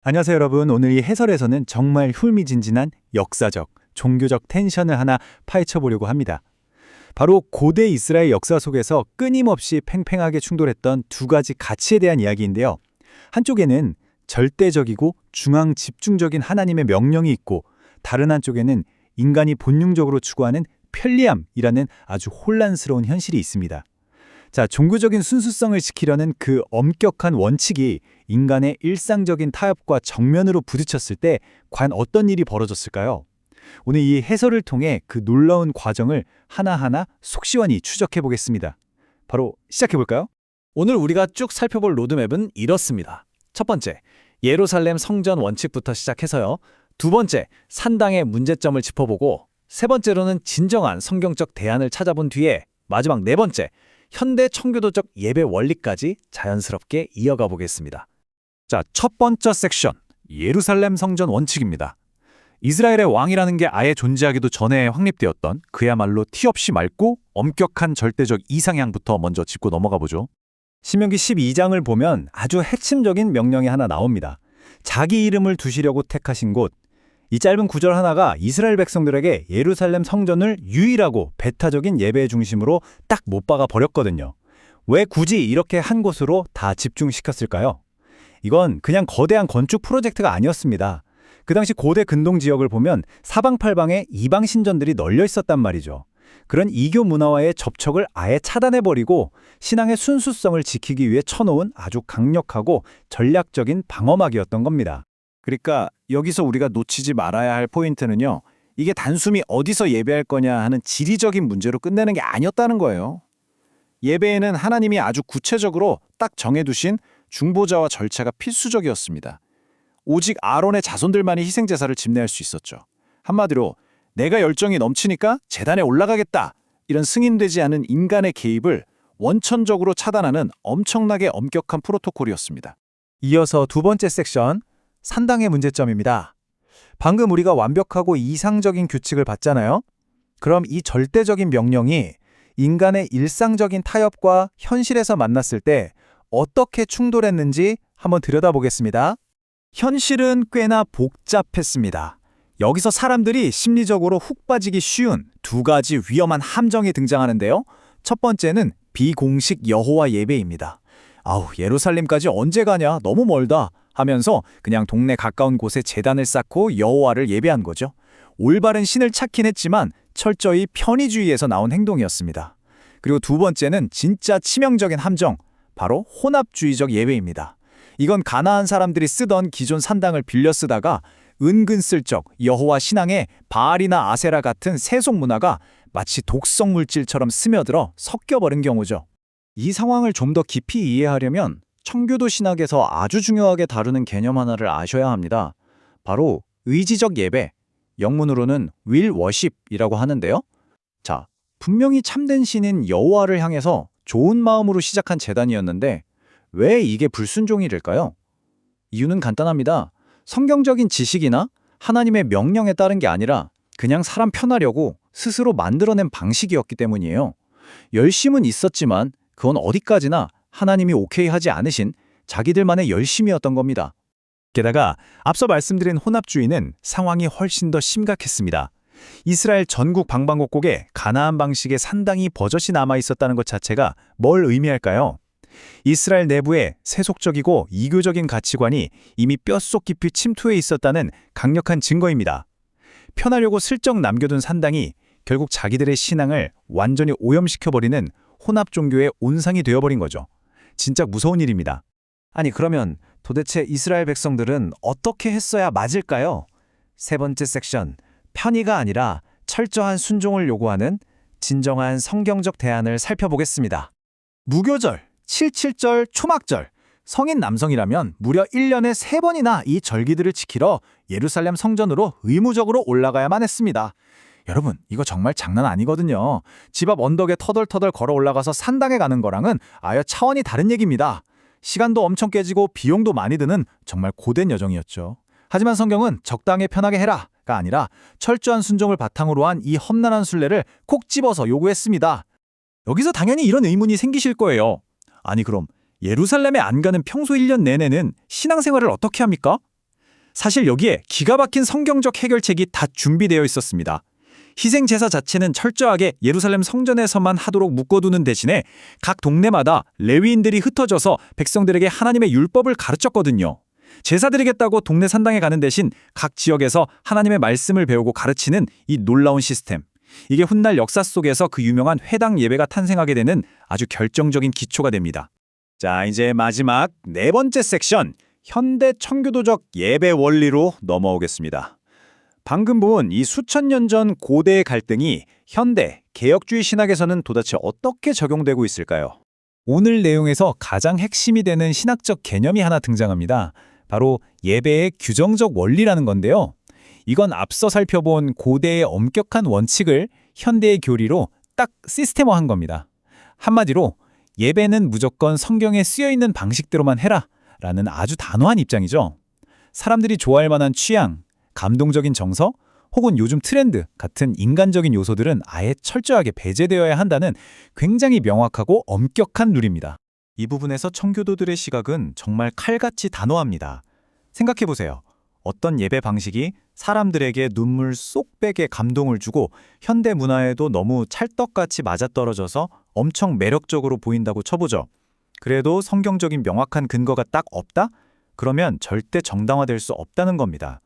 안녕하세요, 여러분. 오늘 이 해설에서는 정말 흥미진진한 역사적, 종교적 텐션을 하나 파헤쳐 보려고 합니다. 바로 고대 이스라엘 역사 속에서 끊임없이 팽팽하게 충돌했던 두 가지 가치에 대한 이야기인데요. 한쪽에는 절대적이고 중앙 집중적인 하나님의 명령이 있고, 다른 한쪽에는 인간이 본능적으로 추구하는 편리함이라는 아주 혼란스러운 현실이 있습니다. 자, 종교적인 순수성을 지키려는 그 엄격한 원칙이 인간의 일상적인 타협과 정면으로 부딪혔을 때 과연 어떤 일이 벌어졌을까요? 오늘 이 해설을 통해 그 놀라운 과정을 하나하나 속 시원히 추적해 보겠습니다. 바로 시작해 볼까요? 오늘 우리가 쭉 살펴볼 로드맵은 이렇습니다. 첫 번째, 예루살렘 성전 원칙부터 시작해서요. 두 번째, 산당의 문제점을 짚어보고, 세 번째로는 진정한 성경적 대안을 찾아본 뒤에 마지막 네 번째, 현대 청교도적 예배 원리까지 자연스럽게 이어가 보겠습니다. 자, 첫 번째 섹션, 예루살렘 성전 원칙입니다. 이스라엘의 왕이라는 게 아예 존재하기도 전에 확립되었던 그야말로 티 없이 맑고 엄격한 절대적 이상향부터 먼저 짚고 넘어가 보죠. 신명기 12장을 보면 아주 핵심적인 명령이 하나 나옵니다. 자기 이름을 두시려고 택하신 곳. 이 짧은 구절 하나가 이스라엘 백성들에게 예루살렘 성전을 유일하고 배타적인 예배의 중심으로 딱 못 박아 버렸거든요. 왜 굳이 이렇게 한 곳으로 다 집중시켰을까요? 이건 그냥 거대한 건축 프로젝트가 아니었습니다. 그 당시 고대 근동 지역을 보면 사방팔방에 이방 신전들이 널려 있었단 말이죠. 그런 이교 문화와의 접촉을 아예 차단해버리고 신앙의 순수성을 지키기 위해 쳐놓은 아주 강력하고 전략적인 방어막이었던 겁니다. 그러니까 여기서 우리가 놓치지 말아야 할 포인트는요. 이게 단순히 어디서 예배할 거냐 하는 지리적인 문제로 끝내는 게 아니었다는 거예요. 예배에는 하나님이 아주 구체적으로 딱 정해두신 중보자와 절차가 필수적이었습니다. 오직 아론의 자손들만이 희생제사를 집례할 수 있었죠. 한마디로 내가 열정이 넘치니까 제단에 올라가겠다. 이런 승인되지 않은 인간의 개입을 원천적으로 차단하는 엄청나게 엄격한 프로토콜이었습니다. 이어서 두 번째 섹션, 산당의 문제점입니다. 방금 우리가 완벽하고 이상적인 규칙을 봤잖아요. 그럼 이 절대적인 명령이 인간의 일상적인 타협과 현실에서 만났을 때 어떻게 충돌했는지 한번 들여다보겠습니다. 현실은 꽤나 복잡했습니다. 여기서 사람들이 심리적으로 훅 빠지기 쉬운 두 가지 위험한 함정이 등장하는데요. 첫 번째는 비공식 여호와 예배입니다. 아우, 예루살렘까지 언제 가냐? 너무 멀다. 하면서 그냥 동네 가까운 곳에 제단을 쌓고 여호와를 예배한 거죠. 올바른 신을 찾긴 했지만 철저히 편의주의에서 나온 행동이었습니다. 그리고 두 번째는 진짜 치명적인 함정, 바로 혼합주의적 예배입니다. 이건 가나안 사람들이 쓰던 기존 산당을 빌려 쓰다가 은근슬쩍 여호와 신앙에 바알이나 아세라 같은 세속 문화가 마치 독성 물질처럼 스며들어 섞여버린 경우죠. 이 상황을 좀 더 깊이 이해하려면 청교도 신학에서 아주 중요하게 다루는 개념 하나를 아셔야 합니다. 바로 의지적 예배, 영문으로는 will worship이라고 하는데요. 자, 분명히 참된 신인 여호와를 향해서 좋은 마음으로 시작한 제단이었는데 왜 이게 불순종이 될까요? 이유는 간단합니다. 성경적인 지식이나 하나님의 명령에 따른 게 아니라 그냥 사람 편하려고 스스로 만들어낸 방식이었기 때문이에요. 열심은 있었지만 그건 어디까지나 하나님이 오케이 하지 않으신 자기들만의 열심이었던 겁니다. 게다가 앞서 말씀드린 혼합주의는 상황이 훨씬 더 심각했습니다. 이스라엘 전국 방방곡곡에 가나안 방식의 산당이 버젓이 남아있었다는 것 자체가 뭘 의미할까요? 이스라엘 내부에 세속적이고 이교적인 가치관이 이미 뼛속 깊이 침투해 있었다는 강력한 증거입니다. 편하려고 슬쩍 남겨둔 산당이 결국 자기들의 신앙을 완전히 오염시켜버리는 혼합 종교의 온상이 되어버린 거죠. 진짜 무서운 일입니다. 아니, 그러면 도대체 이스라엘 백성들은 어떻게 했어야 맞을까요? 세 번째 섹션, 편의가 아니라 철저한 순종을 요구하는 진정한 성경적 대안을 살펴보겠습니다. 무교절, 칠칠절, 초막절, 성인 남성이라면 무려 1년에 3번이나 이 절기들을 지키러 예루살렘 성전으로 의무적으로 올라가야만 했습니다. 여러분, 이거 정말 장난 아니거든요. 집 앞 언덕에 터덜터덜 걸어 올라가서 산당에 가는 거랑은 아예 차원이 다른 얘기입니다. 시간도 엄청 깨지고 비용도 많이 드는 정말 고된 여정이었죠. 하지만 성경은 적당히 편하게 해라가 아니라 철저한 순종을 바탕으로 한 이 험난한 순례를 콕 집어서 요구했습니다. 여기서 당연히 이런 의문이 생기실 거예요. 아니, 그럼 예루살렘에 안 가는 평소 1년 내내는 신앙생활을 어떻게 합니까? 사실 여기에 기가 막힌 성경적 해결책이 다 준비되어 있었습니다. 희생 제사 자체는 철저하게 예루살렘 성전에서만 하도록 묶어두는 대신에 각 동네마다 레위인들이 흩어져서 백성들에게 하나님의 율법을 가르쳤거든요. 제사 드리겠다고 동네 산당에 가는 대신 각 지역에서 하나님의 말씀을 배우고 가르치는 이 놀라운 시스템. 이게 훗날 역사 속에서 그 유명한 회당 예배가 탄생하게 되는 아주 결정적인 기초가 됩니다. 자, 이제 마지막 네 번째 섹션, 현대 청교도적 예배 원리로 넘어오겠습니다. 방금 본 이 수천 년 전 고대의 갈등이 현대 개혁주의 신학에서는 도대체 어떻게 적용되고 있을까요? 오늘 내용에서 가장 핵심이 되는 신학적 개념이 하나 등장합니다. 바로 예배의 규정적 원리라는 건데요. 이건 앞서 살펴본 고대의 엄격한 원칙을 현대의 교리로 딱 시스템화한 겁니다. 한마디로 예배는 무조건 성경에 쓰여있는 방식대로만 해라 라는 아주 단호한 입장이죠. 사람들이 좋아할 만한 취향, 감동적인 정서, 혹은 요즘 트렌드 같은 인간적인 요소들은 아예 철저하게 배제되어야 한다는 굉장히 명확하고 엄격한 룰입니다. 이 부분에서 청교도들의 시각은 정말 칼같이 단호합니다. 생각해보세요. 어떤 예배 방식이 사람들에게 눈물 쏙 빼게 감동을 주고 현대 문화에도 너무 찰떡같이 맞아떨어져서 엄청 매력적으로 보인다고 쳐보죠. 그래도 성경적인 명확한 근거가 딱 없다? 그러면 절대 정당화될 수 없다는 겁니다.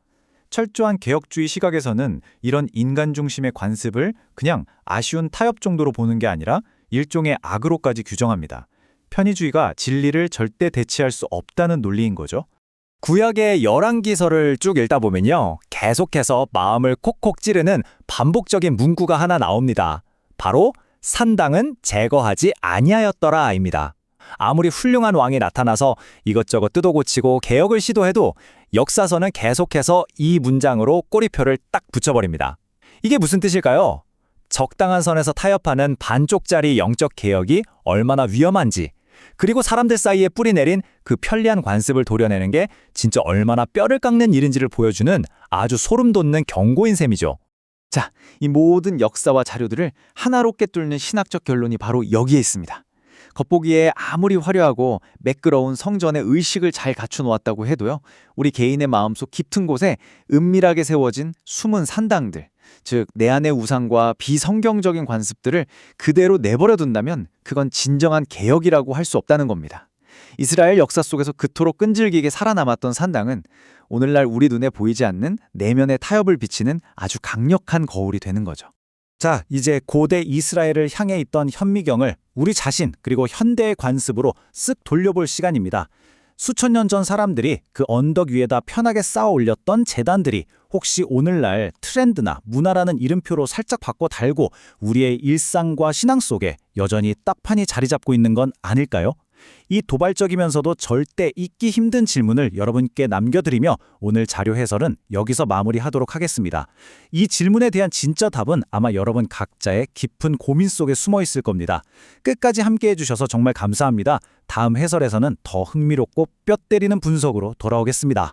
철저한 개혁주의 시각에서는 이런 인간 중심의 관습을 그냥 아쉬운 타협 정도로 보는 게 아니라 일종의 악으로까지 규정합니다. 편의주의가 진리를 절대 대체할 수 없다는 논리인 거죠. 구약의 열왕기서를 쭉 읽다 보면요. 계속해서 마음을 콕콕 찌르는 반복적인 문구가 하나 나옵니다. 바로 산당은 제거하지 아니하였더라입니다. 아무리 훌륭한 왕이 나타나서 이것저것 뜯어고치고 개혁을 시도해도 역사서는 계속해서 이 문장으로 꼬리표를 딱 붙여버립니다. 이게 무슨 뜻일까요? 적당한 선에서 타협하는 반쪽짜리 영적 개혁이 얼마나 위험한지, 그리고 사람들 사이에 뿌리내린 그 편리한 관습을 도려내는 게 진짜 얼마나 뼈를 깎는 일인지를 보여주는 아주 소름 돋는 경고인 셈이죠. 자, 이 모든 역사와 자료들을 하나로 꿰뚫는 신학적 결론이 바로 여기에 있습니다. 겉보기에 아무리 화려하고 매끄러운 성전의 의식을 잘 갖춰놓았다고 해도요, 우리 개인의 마음속 깊은 곳에 은밀하게 세워진 숨은 산당들, 즉 내 안의 우상과 비성경적인 관습들을 그대로 내버려 둔다면 그건 진정한 개혁이라고 할 수 없다는 겁니다. 이스라엘 역사 속에서 그토록 끈질기게 살아남았던 산당은 오늘날 우리 눈에 보이지 않는 내면의 타협을 비치는 아주 강력한 거울이 되는 거죠. 자, 이제 고대 이스라엘을 향해 있던 현미경을 우리 자신 그리고 현대의 관습으로 쓱 돌려볼 시간입니다. 수천 년 전 사람들이 그 언덕 위에다 편하게 쌓아 올렸던 제단들이 혹시 오늘날 트렌드나 문화라는 이름표로 살짝 바꿔 달고 우리의 일상과 신앙 속에 여전히 딱판이 자리 잡고 있는 건 아닐까요? 이 도발적이면서도 절대 잊기 힘든 질문을 여러분께 남겨드리며 오늘 자료 해설은 여기서 마무리하도록 하겠습니다. 이 질문에 대한 진짜 답은 아마 여러분 각자의 깊은 고민 속에 숨어 있을 겁니다. 끝까지 함께해 주셔서 정말 감사합니다. 다음 해설에서는 더 흥미롭고 뼈 때리는 분석으로 돌아오겠습니다.